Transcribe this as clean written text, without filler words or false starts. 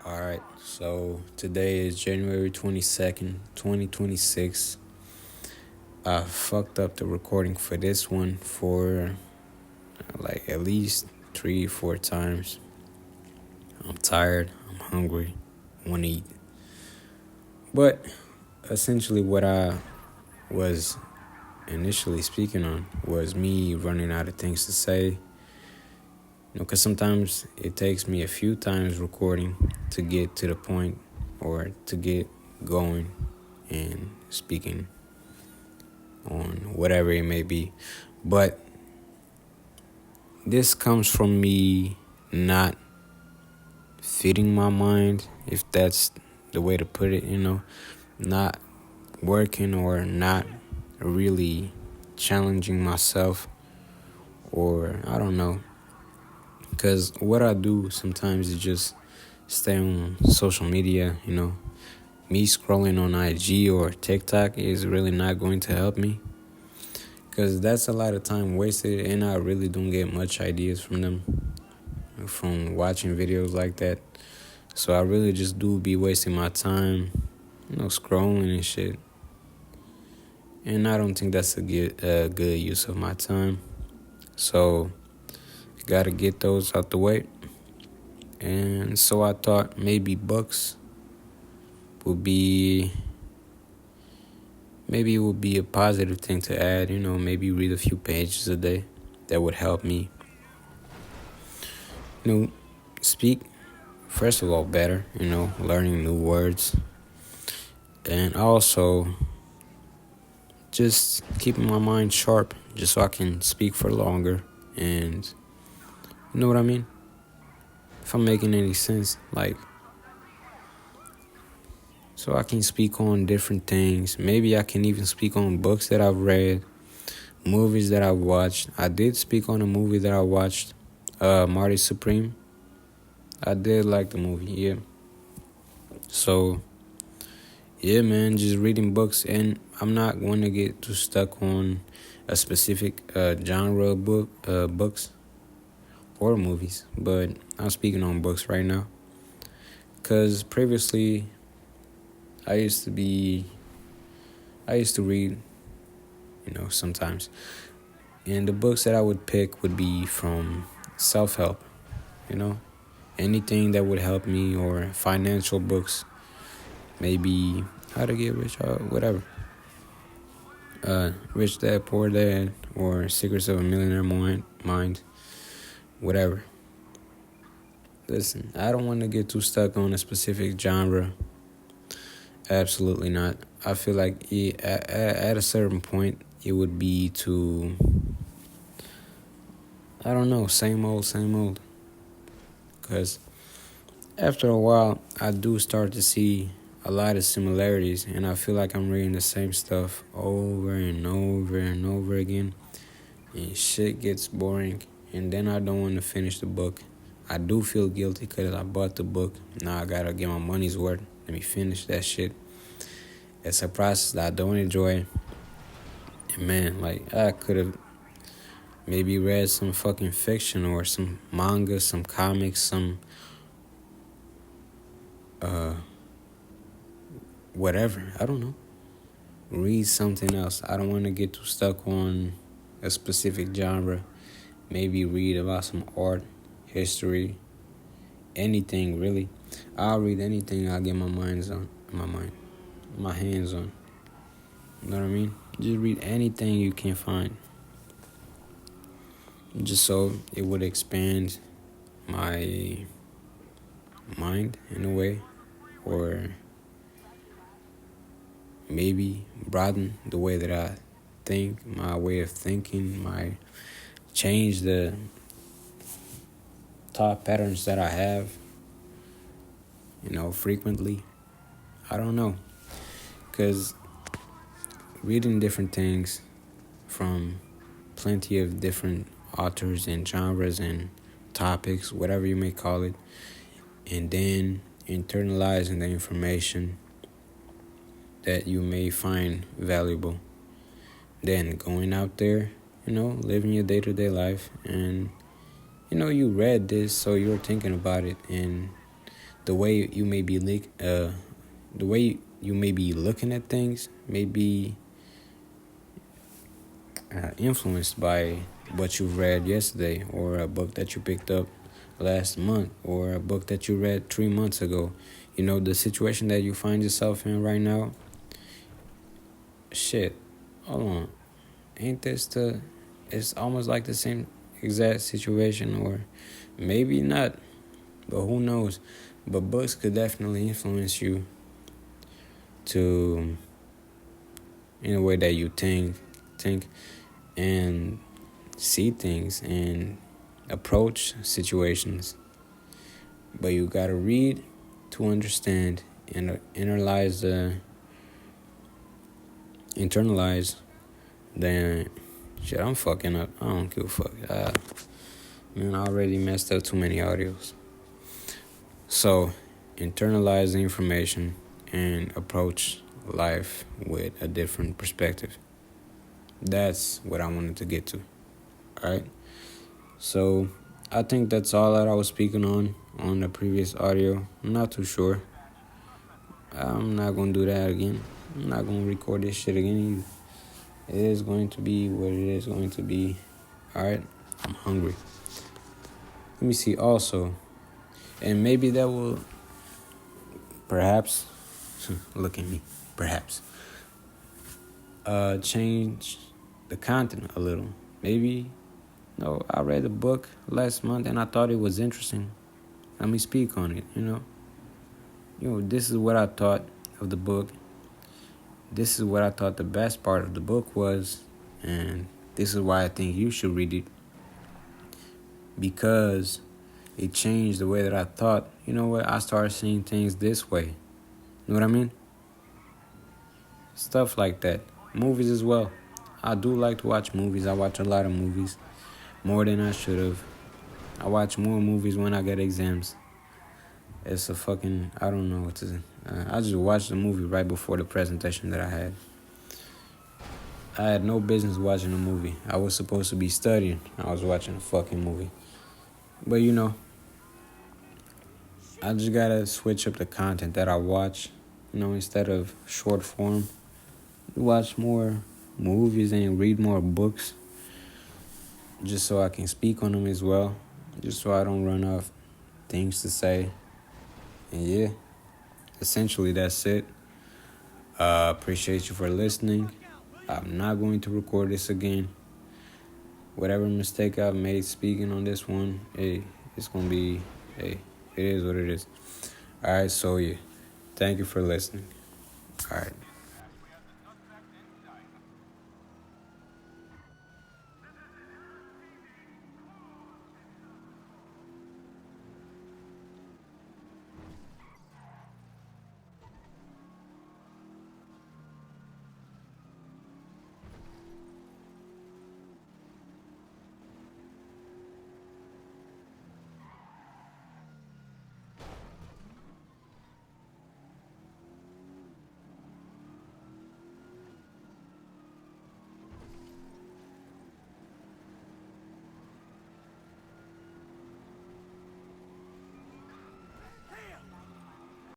All right, so today is January 22nd, 2026. I fucked up the recording for this one for like at least 3, 4 times. I'm tired, I'm hungry, I want to eat. But essentially, what I was initially speaking on was me running out of things to say. Because sometimes it takes me a few times recording to get to the point or to get going and speaking on whatever it may be. But this comes from me not feeding my mind, if that's the way to put it, not working or not really challenging myself, or I don't know. Because what I do sometimes is just stay on social media, Me scrolling on IG or TikTok is really not going to help me. Because that's a lot of time wasted, and I really don't get much ideas from them, from watching videos like that. So I really just do be wasting my time, scrolling and shit. And I don't think that's a good use of my time. So gotta get those out the way. And so I thought maybe books would be, maybe it would be a positive thing to add, maybe read a few pages a day. That would help me, speak, first of all, better, learning new words. And also just keeping my mind sharp just so I can speak for longer. And you know what I mean? If I'm making any sense, so I can speak on different things. Maybe I can even speak on books that I've read, movies that I've watched. I did speak on a movie that I watched, Marty Supreme. I did like the movie, yeah. So, yeah, man, just reading books. And I'm not going to get too stuck on a specific genre of books or movies. But I'm speaking on books right now. Because previously, I used to read, sometimes. And the books that I would pick would be from self-help, anything that would help me, or financial books, maybe How to Get Rich, or whatever. Rich Dad, Poor Dad, or Secrets of a Millionaire Mind, whatever. Listen, I don't want to get too stuck on a specific genre. Absolutely not. I feel like at a certain point, it would be to, I don't know, same old. Because after a while, I do start to see a lot of similarities, and I feel like I'm reading the same stuff over and over and over again, and shit gets boring, and then I don't want to finish the book. I do feel guilty because I bought the book. Now I gotta get my money's worth. Let me finish that shit. It's a process that I don't enjoy. And man, I could have maybe read some fucking fiction or some manga, some comics, some whatever. I don't know. Read something else. I don't want to get too stuck on a specific genre. Maybe read about some art, history, anything really. I'll read anything I'll get my hands on. You know what I mean? Just read anything you can find. Just so it would expand my mind in a way, or maybe broaden the way that I think, my way of thinking, change the thought patterns that I have, frequently. I don't know. Because reading different things from plenty of different authors and genres and topics, whatever you may call it, and then internalizing the information that you may find valuable, then going out there, living your day-to-day life, and you read this, so you're thinking about it, and the way you may be the way you may be looking at things may be influenced by what you read yesterday, or a book that you picked up last month, or a book that you read 3 months ago. You know, the situation that you find yourself in right now. Shit, hold on. Ain't this the... It's almost like the same exact situation, or maybe not, but who knows. But books could definitely influence you to, in a way that you think and see things and approach situations. But you gotta read to understand and internalize the shit. I'm fucking up. I don't give a fuck. Man, I already messed up too many audios. So, internalize the information and approach life with a different perspective. That's what I wanted to get to. Alright? So, I think that's all that I was speaking on the previous audio. I'm not too sure. I'm not going to do that again. I'm not going to record this shit again either. It is going to be what it is going to be. Alright? I'm hungry. Let me see also. And maybe that will perhaps look at me. Perhaps change the content a little. Maybe, no, I read a book last month and I thought it was interesting. Let me speak on it, this is what I thought of the book. This is what I thought the best part of the book was. And this is why I think you should read it. Because it changed the way that I thought. You know what? I started seeing things this way. You know what I mean? Stuff like that. Movies as well. I do like to watch movies. I watch a lot of movies. More than I should have. I watch more movies when I get exams. It's a fucking... I don't know what to... I just watched the movie right before the presentation that I had. I had no business watching a movie. I was supposed to be studying. I was watching a fucking movie. But I just gotta switch up the content that I watch. Instead of short form, watch more movies and read more books. Just so I can speak on them as well. Just so I don't run off things to say. And yeah, essentially that's it. Appreciate you for listening. I'm not going to record this again. Whatever mistake I've made speaking on this one, it's going to be, it is what it is. All right, so yeah, thank you for listening. All right.